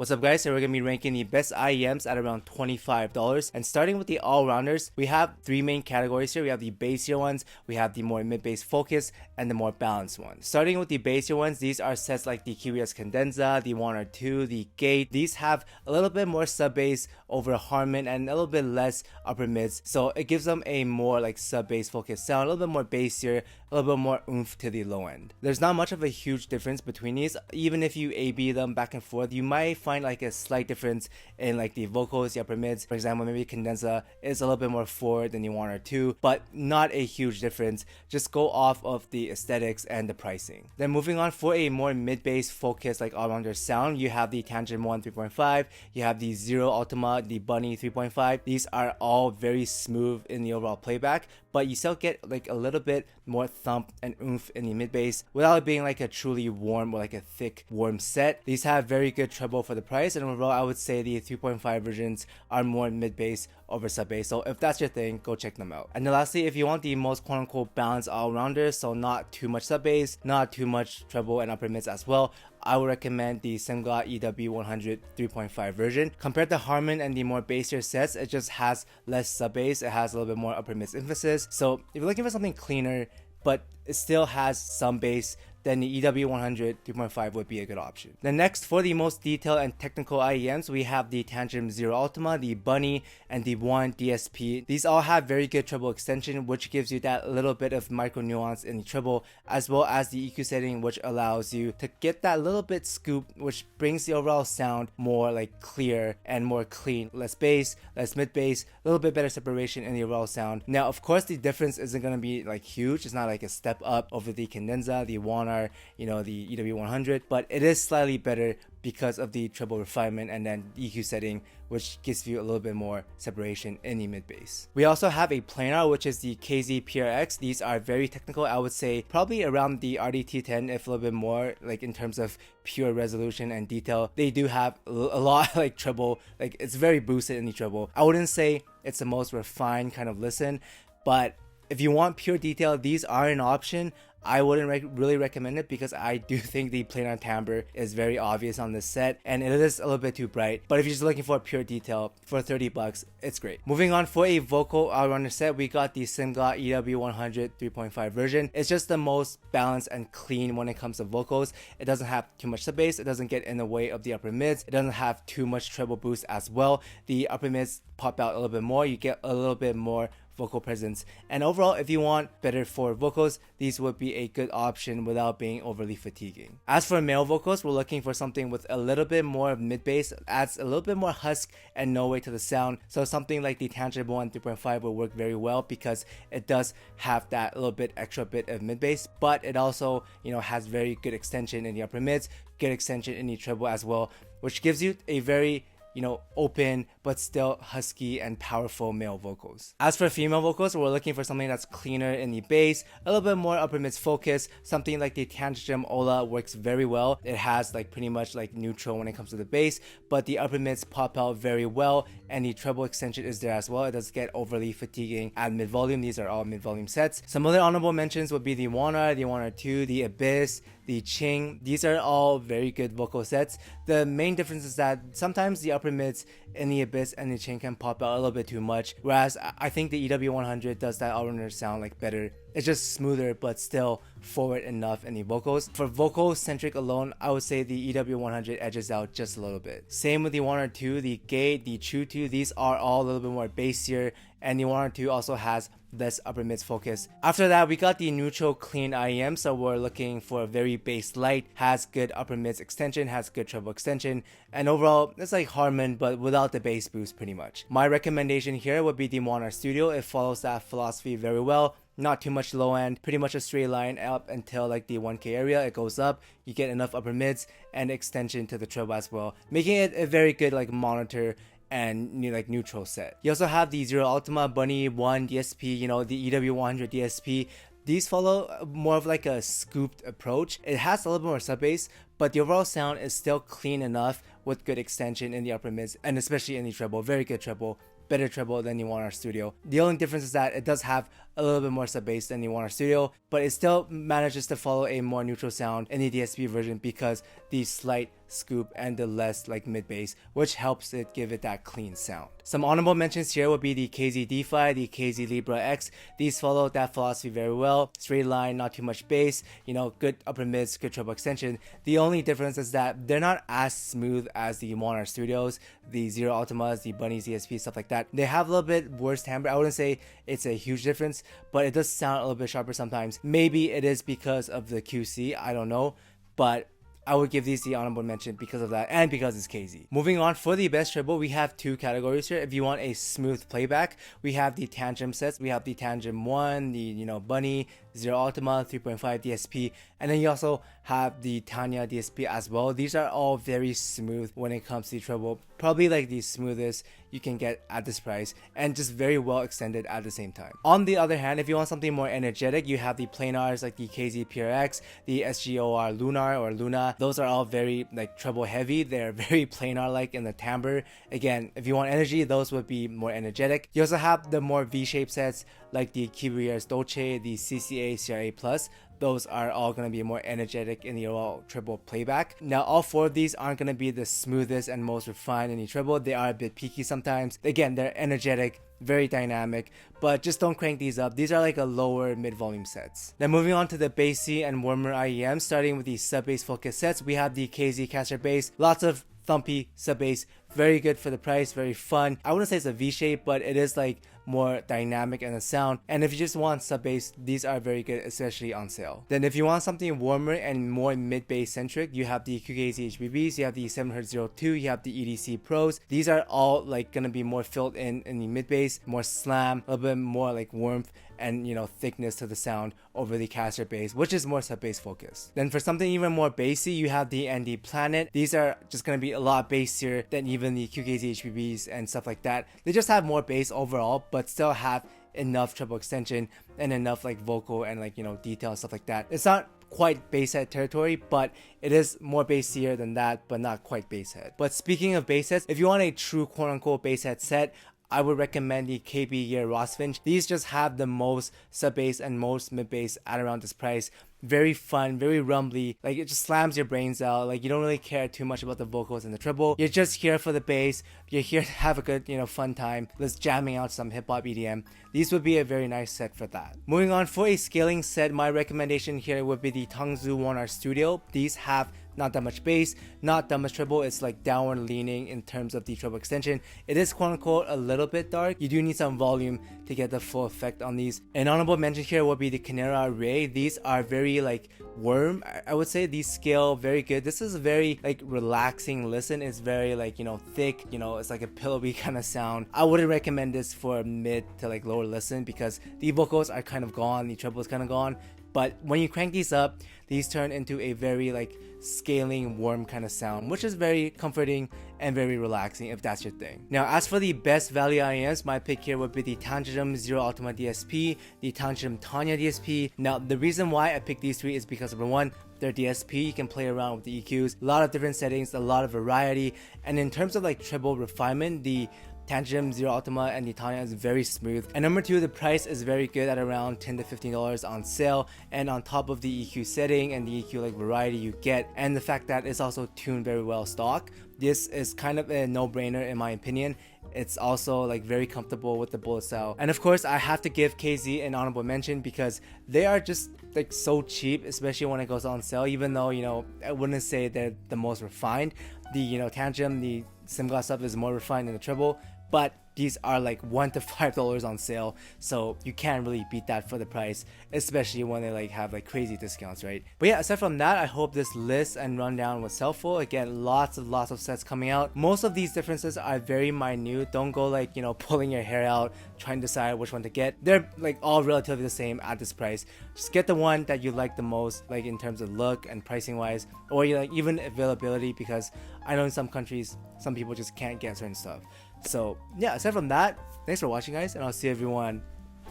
What's up guys, so we're going to be ranking the best IEMs at around $25, and starting with the all-rounders, we have three main categories here. We have the bassier ones, we have the more mid-bass focus, and the more balanced ones. Starting with the bassier ones, these are sets like the Curious Cadenza, the 1 or 2, the Gate. These have a little bit more sub-bass over Harman and a little bit less upper mids, so it gives them a more like sub-bass focused sound, a little bit more bassier, a little bit more oomph to the low end. There's not much of a huge difference between these. Even if you A/B them back and forth, you might find like a slight difference in like the vocals, the upper mids. For example, maybe Cadenza is a little bit more forward than the 1 or 2, but not a huge difference. Just go off of the aesthetics and the pricing. Then moving on, for a more mid-bass focused like all-rounder sound, you have the Tangent 1 3.5, you have the Zero Ultima, the Bunny 3.5. These are all very smooth in the overall playback, but you still get like a little bit more thump and oomph in the mid bass without it being like a truly warm or like a thick warm set. These have very good treble for the price, and overall I would say the 3.5 versions are more mid bass over sub bass, so if that's your thing, go check them out. And then lastly, if you want the most quote unquote balanced all-rounder, so not too much sub bass, not too much treble and upper mids as well, I would recommend the Semga EW100 3.5 version. Compared to Harman and the more bassier sets, it just has less sub bass, it has a little bit more upper mids emphasis. So if you're looking for something cleaner but it still has some bass, then the EW100 3.5 would be a good option. Then next, for the most detailed and technical IEMs, we have the Tantrum Zero Ultima, the Bunny, and the 1 DSP. These all have very good treble extension, which gives you that little bit of micro nuance in the treble, as well as the EQ setting, which allows you to get that little bit scoop, which brings the overall sound more like clear and more clean. Less bass, less mid bass, a little bit better separation in the overall sound. Now, of course, the difference isn't going to be like huge. It's not like a step up over the Cadenza, the 1, you know, the EW100, but it is slightly better because of the treble refinement and then EQ setting, which gives you a little bit more separation in the mid bass. We also have a planar, which is the KZ PRX. These are very technical. I would say probably around the RDT10, if a little bit more, like in terms of pure resolution and detail. They do have a lot like treble, like it's very boosted in the treble. I wouldn't say it's the most refined kind of listen, but if you want pure detail, these are an option. I wouldn't really recommend it because I do think the planar timbre is very obvious on this set and it is a little bit too bright. But if you're just looking for pure detail for $30, it's great. Moving on, for a vocal all-rounder set, we got the Semga EW100 3.5 version. It's just the most balanced and clean when it comes to vocals. It doesn't have too much sub bass, it doesn't get in the way of the upper mids, it doesn't have too much treble boost as well. The upper mids pop out a little bit more, you get a little bit more vocal presence, and overall, if you want better for vocals, these would be a good option without being overly fatiguing. As for male vocals, we're looking for something with a little bit more of mid bass, adds a little bit more husk and no weight to the sound, so something like the Tangent 1 3.5 will work very well because it does have that little bit extra bit of mid bass, but it also, you know, has very good extension in the upper mids, good extension in the treble as well, which gives you a very, you know, open but still husky and powerful male vocals. As for female vocals, we're looking for something that's cleaner in the bass, a little bit more upper mids focus. Something like the Tantrum Ola works very well. It has like pretty much like neutral when it comes to the bass, but the upper mids pop out very well and the treble extension is there as well. It doesn't get overly fatiguing at mid volume. These are all mid volume sets. Some other honorable mentions would be the 1 or 2, the Abyss, the Ching. These are all very good vocal sets. The main difference is that sometimes the upper mids in the Abyss and the Ching can pop out a little bit too much, whereas I think the EW100 does that all-rounder sound like better. It's just smoother but still forward enough in the vocals. For vocal centric alone, I would say the EW100 edges out just a little bit. Same with the 1 or 2, the Gate, the True 2, these are all a little bit more bassier, and the 1 or 2 also has less upper mids focus. After that, we got the neutral clean IEM, so we're looking for a very bass light, has good upper mids extension, has good treble extension, and overall it's like Harman but without the bass boost pretty much. My recommendation here would be the Monarch Studio. It follows that philosophy very well. Not too much low end, pretty much a straight line up until like the 1K area. It goes up, you get enough upper mids and extension to the treble as well, making it a very good like monitor and like neutral set. You also have the Zero Ultima, Bunny 1 DSP, you know, the EW100 DSP. These follow more of like a scooped approach. It has a little bit more sub bass, but the overall sound is still clean enough with good extension in the upper mids and especially in the treble. Very good treble, better treble than the 1R Studio. The only difference is that it does have a little bit more sub bass than the 1R Studio, but it still manages to follow a more neutral sound in the DSP version because the slight scoop and the less like mid bass, which helps it give it that clean sound. Some honorable mentions here would be the KZ D-Fi, the KZ Libra X. These follow that philosophy very well. Straight line, not too much bass, you know, good upper mids, good treble extension. The only difference is that they're not as smooth as the Monarch Studios, the Zero Ultimas, the Bunny ZSP, stuff like that. They have a little bit worse timbre. I wouldn't say it's a huge difference, but it does sound a little bit sharper sometimes. Maybe it is because of the QC, I don't know, but I would give these the honorable mention because of that and because it's KZ. Moving on, for the best treble, we have two categories here. If you want a smooth playback, we have the Tantrum sets. We have the Tantrum 1, the, you know, Bunny, Zero Ultima, 3.5 DSP, and then you also have the Tanya DSP as well. These are all very smooth when it comes to the treble. Probably like the smoothest you can get at this price, and just very well extended at the same time. On the other hand, if you want something more energetic, you have the planars like the KZ PRX, the SGOR Lunar or Luna. Those are all very like treble heavy. They're very planar like in the timbre. Again, if you want energy, those would be more energetic. You also have the more V-shaped sets like the Kibuyers Dolce, the CCA CRA Plus. Those are all going to be more energetic in the overall treble playback. Now, all four of these aren't going to be the smoothest and most refined in the treble. They are a bit peaky sometimes. Again, they're energetic, very dynamic, but just don't crank these up. These are like a lower mid-volume sets. Then moving on to the bassy and warmer IEM, starting with the sub-bass focus sets, we have the KZ Caster Bass. Lots of thumpy sub-bass, very good for the price, very fun. I wouldn't say it's a V-shape, but it is like more dynamic in the sound. And if you just want sub bass, these are very good, especially on sale. Then if you want something warmer and more mid bass centric, you have the QKZ HBBs, you have the 7Hz02, you have the EDC Pros. These are all like gonna be more filled in the mid bass, more slam, a little bit more like warmth and, you know, thickness to the sound over the caster bass, which is more sub bass focused. Then for something even more bassy, you have the ND Planet. These are just gonna be a lot bassier than even the QKZ HBBs and stuff like that. They just have more bass overall, but still have enough treble extension and enough like vocal and like, you know, detail and stuff like that. It's not quite bass head territory, but it is more bassier than that, but not quite bass head. But speaking of bass heads, if you want a true quote unquote bass head set, I would recommend the KB Gear Rosfinch. These just have the most sub bass and most mid bass at around this price. Very fun, very rumbly, like it just slams your brains out. Like you don't really care too much about the vocals and the treble. You're just here for the bass. You're here to have a good, you know, fun time. Let's jamming out some hip hop EDM. These would be a very nice set for that. Moving on, for a scaling set, my recommendation here would be the Tongzu 1R Studio. These have not that much bass, not that much treble. It's like downward leaning in terms of the treble extension. It is quote unquote a little bit dark. You do need some volume to get the full effect on these. An honorable mention here would be the Canera Ray. These are very like warm. I would say these scale very good. This is a very like relaxing listen. It's very like, you know, thick, you know, it's like a pillowy kind of sound. I wouldn't recommend this for mid to like lower listen because the vocals are kind of gone, the treble is kind of gone. But when you crank these up, these turn into a very like scaling warm kind of sound, which is very comforting and very relaxing if that's your thing. Now, as for the best value IEMs, my pick here would be the Tantrum Zero Ultima DSP, the Tantrum Tanya DSP. Now, the reason why I picked these three is because number one, they're DSP, you can play around with the EQs, a lot of different settings, a lot of variety, and in terms of like treble refinement, the Tantrum Zero Ultima and the Tanya is very smooth. And number two, the price is very good at around $10 to $15 on sale, and on top of the EQ setting and the EQ like variety you get, and the fact that it's also tuned very well stock, this is kind of a no-brainer in my opinion. It's also like very comfortable with the bullet style. And of course, I have to give KZ an honorable mention because they are just like so cheap, especially when it goes on sale, even though, you know, I wouldn't say they're the most refined. The, you know, Tantrum, the SimGlass stuff is more refined than the treble, but these are like $1 to $5 on sale, so you can't really beat that for the price, especially when they like have like crazy discounts, right? But yeah, aside from that, I hope this list and rundown was helpful. Again, lots of sets coming out. Most of these differences are very minute. Don't go like, you know, pulling your hair out trying to decide which one to get. They're like all relatively the same at this price. Just get the one that you like the most, like in terms of look and pricing wise, or you like even availability, because I know in some countries some people just can't get certain stuff. So yeah, aside from that, thanks for watching guys, and I'll see everyone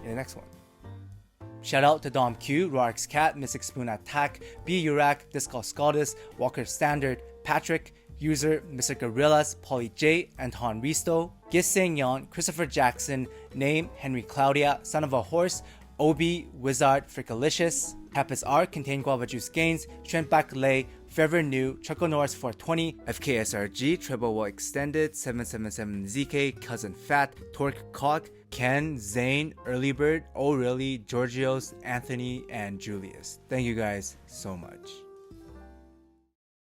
in the next one. Shout out to Dom Q, Roark's Cat, Mystic Spoon Attack, B Urak, Discal Scaldus, Walker Standard, Patrick, User, Mr. Gorillas, Polly J, Anton Risto, Giseng Yon, Christopher Jackson, Name, Henry Claudia, Son of a Horse, Obi, Wizard, Frickalicious, Tapis R, Contain Guava Juice Gains, Trent Bakley, Forever New, Chuckle Norris 420, FKSRG, Treble Well Extended, 777ZK, Cousin Fat, Torque Cog, Ken, Zane, Early Bird, Oh Really, Georgios, Anthony, and Julius. Thank you guys so much.